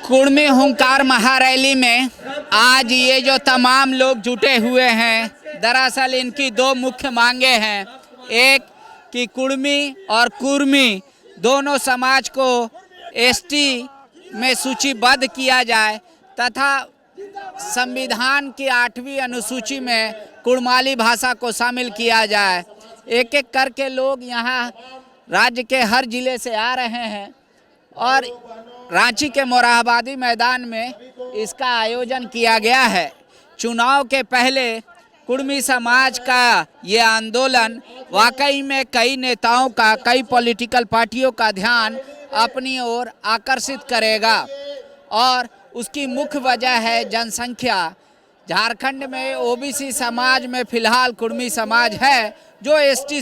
कुर्मी हुंकार महारैली में आज ये जो तमाम लोग जुटे हुए हैं, दरअसल इनकी दो मुख्य मांगे हैं। एक कि कुर्मी और कुर्मी दोनों समाज को एसटी में सूचीबद्ध किया जाए तथा संविधान की 8वीं अनुसूची में कुड़माली भाषा को शामिल किया जाए। एक एक करके लोग यहाँ राज्य के हर जिले से आ रहे हैं और रांची के मोरहाबादी मैदान में इसका आयोजन किया गया है। चुनाव के पहले कुर्मी समाज का ये आंदोलन वाकई में कई नेताओं का, कई पॉलिटिकल पार्टियों का ध्यान अपनी ओर आकर्षित करेगा और उसकी मुख्य वजह है जनसंख्या। झारखंड में ओबीसी समाज में फिलहाल कुर्मी समाज है जो एसटी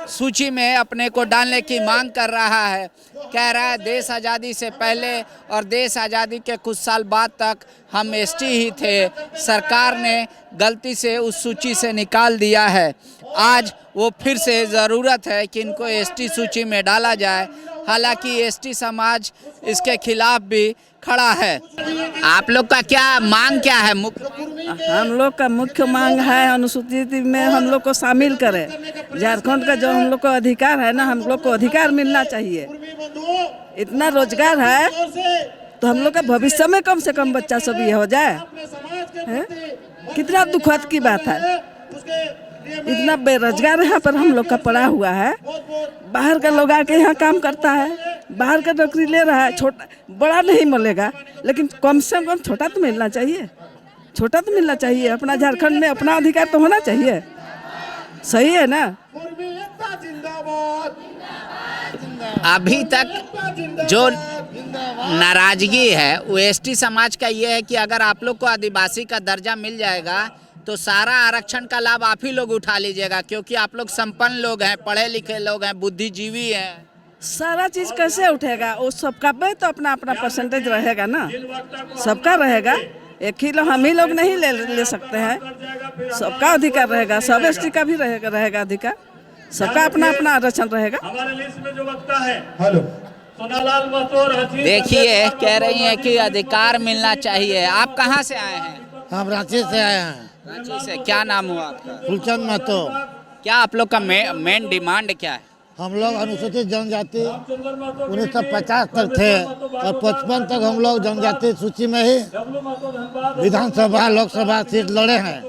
सूची में अपने को डालने की मांग कर रहा है। कह रहा है देश आज़ादी से पहले और देश आज़ादी के कुछ साल बाद तक हम एसटी ही थे, सरकार ने गलती से उस सूची से निकाल दिया है। आज वो फिर से ज़रूरत है कि इनको एसटी सूची में डाला जाए। हालांकि एसटी समाज इसके खिलाफ भी खड़ा है। आप लोग का क्या मांग क्या है? हम लोग का मुख्य मांग है अनुसूचित में हम लोग को शामिल करें। झारखंड का जो हम लोग को अधिकार है ना, हम लोग को अधिकार मिलना चाहिए। इतना रोजगार है तो हम लोग का भविष्य में कम से कम बच्चा सब ये हो जाए है? कितना दुखद की बात है। इतना बेरोजगार यहाँ पर हम लोग का पड़ा हुआ है। बाहर का लोग आके यहाँ काम करता है, बाहर का नौकरी ले रहा है। छोटा बड़ा नहीं मिलेगा लेकिन कम से कम छोटा तो मिलना चाहिए, छोटा तो मिलना चाहिए। अपना झारखंड में अपना अधिकार तो होना चाहिए। सही है ना? अभी तक जो नाराजगी है वो एसटी समाज का ये है कि अगर आप लोग को आदिवासी का दर्जा मिल जाएगा तो सारा आरक्षण का लाभ आप ही लोग उठा लीजिएगा, क्योंकि आप लोग संपन्न लोग हैं, पढ़े लिखे लोग हैं, बुद्धिजीवी हैं। सारा चीज कैसे उठेगा? वो सबका पे तो अपना अपना परसेंटेज रहेगा ना, सबका रहेगा। एक ही लोग हम ही लोग नहीं ले सकते हैं। सबका अधिकार रहेगा, सब एसटी का भी रहेगा अधिकार। सबका अपना अपना आरक्षण रहेगा। देखिए, कह रही हैं कि अधिकार मिलना चाहिए। आप कहाँ से आए हैं? हम रांची से आए हैं। रांची से। क्या नाम हुआ आपका? फुलचंद महतो। क्या आप लोग का मेन डिमांड क्या है? हम लोग अनुसूचित जनजाति 1950 तक थे और 55 तक हम लोग जनजाति सूची में ही विधानसभा लोकसभा सीट लड़े हैं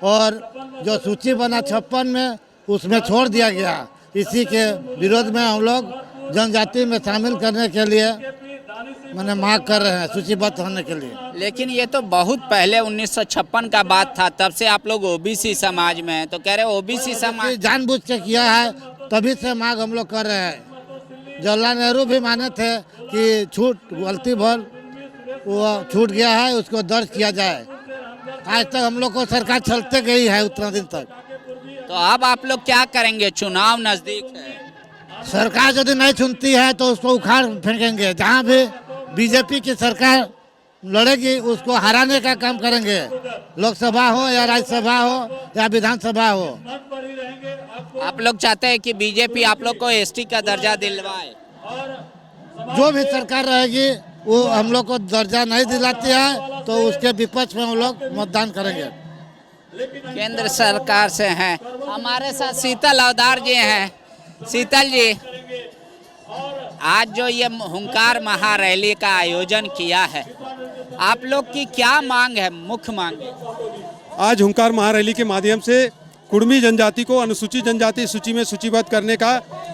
और जो सूची बना 56 में उसमें छोड़ दिया गया। इसी के विरोध में हम लोग जनजाति में शामिल करने के लिए मैंने मांग कर रहे हैं, सूचीबद्ध होने के लिए। लेकिन ये तो बहुत पहले 1956 का बात था, तब से आप लोग ओबीसी समाज में हैं, तो कह रहे ओबीसी समाज जानबूझ के किया है, तभी से मांग हम लोग कर रहे हैं। जवाहरलाल नेहरू भी माने थे कि छूट गलती भर वो छूट गया है, उसको दर्ज किया जाए। आज तक हम लोग को सरकार चलते गई है उतना दिन तक। तो अब आप लोग क्या करेंगे? चुनाव नजदीक है, सरकार यदि नहीं चुनती है तो उसको उखाड़ फेंकेंगे। जहाँ भी बीजेपी की सरकार लड़ेगी उसको हराने का काम करेंगे, लोकसभा हो या राज्यसभा हो या विधानसभा हो। आप लोग चाहते हैं कि बीजेपी आप लोग को एसटी का दर्जा दिलवाए? जो भी सरकार रहेगी वो हम लोग को दर्जा नहीं दिलाती है तो उसके विपक्ष में हम लोग मतदान करेंगे। केंद्र सरकार से हैं। हमारे साथ शीतल अवतार जी हैं। शीतल जी, आज जो ये हुंकार महारैली का आयोजन किया है, आप लोग की क्या मांग है, मुख्य मांग? आज हुंकार महारैली के माध्यम से कुर्मी जनजाति को अनुसूचित जनजाति सूची में सूचीबद्ध करने का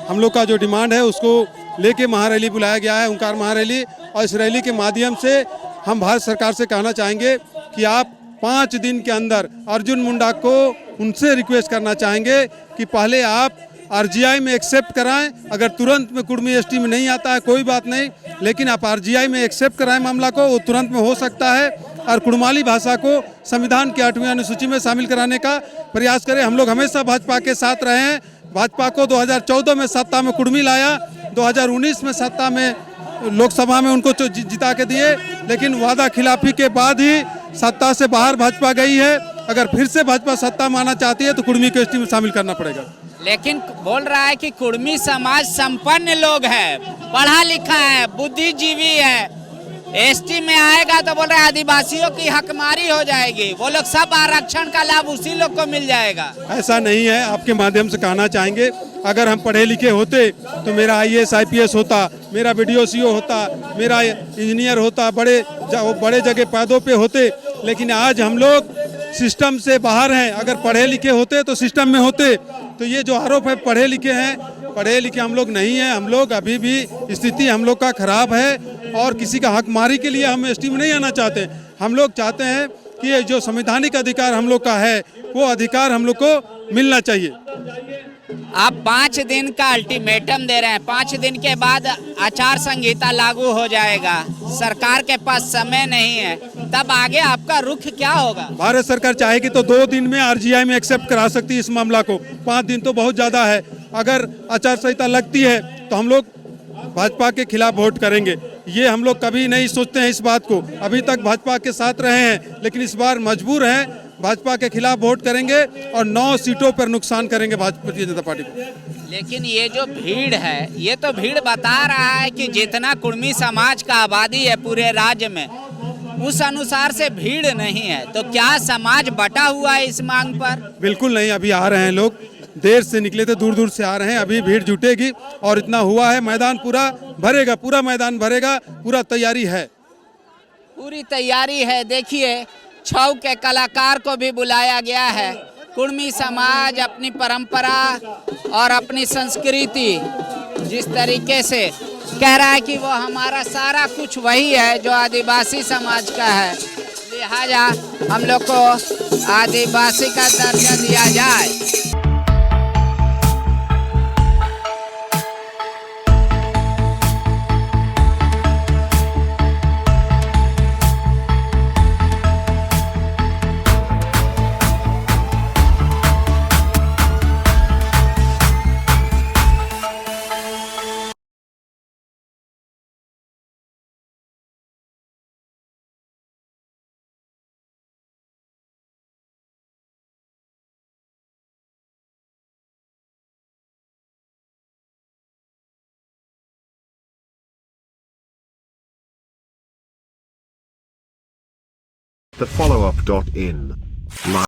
हम लोग का जो डिमांड है उसको लेके महारैली बुलाया गया है, हुंकार महारैली। और इस रैली के माध्यम से हम भारत सरकार से कहना चाहेंगे कि आप 5 दिन के अंदर अर्जुन मुंडा को उनसे रिक्वेस्ट करना चाहेंगे कि पहले आप आरजीआई में एक्सेप्ट कराएं। अगर तुरंत में कुर्मी एसटी में नहीं आता है कोई बात नहीं, लेकिन आप आरजीआई में एक्सेप्ट कराएं मामला को, वो तुरंत में हो सकता है। और कुड़माली भाषा को संविधान की 8वीं अनुसूची में शामिल कराने का प्रयास करें। हम लोग हमेशा भाजपा के साथ रहे हैं। भाजपा को 2014 में सत्ता में कुर्मी लाया, 2019 में सत्ता में लोकसभा में उनको जिता के दिए, लेकिन वादा खिलाफी के बाद ही सत्ता से बाहर भाजपा गई है। अगर फिर से भाजपा सत्ता में आना चाहती है तो कुर्मी को एसटी में शामिल करना पड़ेगा। लेकिन बोल रहा है कि कुर्मी समाज संपन्न लोग है, पढ़ा लिखा है, बुद्धिजीवी है, एसटी में आएगा तो बोल रहे आदिवासियों की हकमारी हो जाएगी, वो लोग सब आरक्षण का लाभ उसी लोग को मिल जाएगा। ऐसा नहीं है। आपके माध्यम से कहना चाहेंगे, अगर हम पढ़े लिखे होते तो मेरा IAS IPS होता, मेरा BDO होता, मेरा इंजीनियर होता, बड़े जगह पदों पे होते। लेकिन आज हम लोग सिस्टम से बाहर हैं। अगर पढ़े लिखे होते तो सिस्टम में होते। तो ये जो आरोप है पढ़े लिखे हैं, पढ़े लिखे हम लोग नहीं हैं। हम लोग अभी भी स्थिति हम लोग का खराब है और किसी का हकमारी के लिए हम एसटी में नहीं आना चाहते। हम लोग चाहते हैं कि ये जो संवैधानिक अधिकार हम लोग का है वो अधिकार हम लोग को मिलना चाहिए। आप 5 दिन का अल्टीमेटम दे रहे हैं, 5 दिन के बाद आचार संहिता लागू हो जाएगा, सरकार के पास समय नहीं है, तब आगे आपका रुख क्या होगा? भारत सरकार चाहेगी तो 2 दिन में RGI में एक्सेप्ट करा सकती है इस मामला को। 5 दिन तो बहुत ज़्यादा है। अगर आचार संहिता लगती है तो हम लोग भाजपा के खिलाफ वोट करेंगे। ये हम लोग कभी नहीं सोचते हैं इस बात को। अभी तक भाजपा के साथ रहे हैं, लेकिन इस बार मजबूर हैं, भाजपा के खिलाफ वोट करेंगे और 9 सीटों पर नुकसान करेंगे भारतीय जनता पार्टी को। लेकिन ये जो भीड़ है, ये तो भीड़ बता रहा है कि जितना कुर्मी समाज का आबादी है पूरे राज्य में, उस अनुसार से भीड़ नहीं है। तो क्या समाज बटा हुआ है इस मांग पर? बिल्कुल नहीं। अभी आ रहे हैं लोग, देर से निकले थे, दूर दूर से आ रहे हैं। अभी भीड़ जुटेगी और इतना हुआ है, मैदान पूरा भरेगा, पूरा मैदान भरेगा, पूरा तैयारी है, पूरी तैयारी है। देखिए, छऊ के कलाकार को भी बुलाया गया है। कुर्मी समाज अपनी परंपरा और अपनी संस्कृति जिस तरीके से कह रहा है कि वो हमारा सारा कुछ वही है जो आदिवासी समाज का है, लिहाजा हम लोग को आदिवासी का दर्जा दिया जाए। The follow-up.in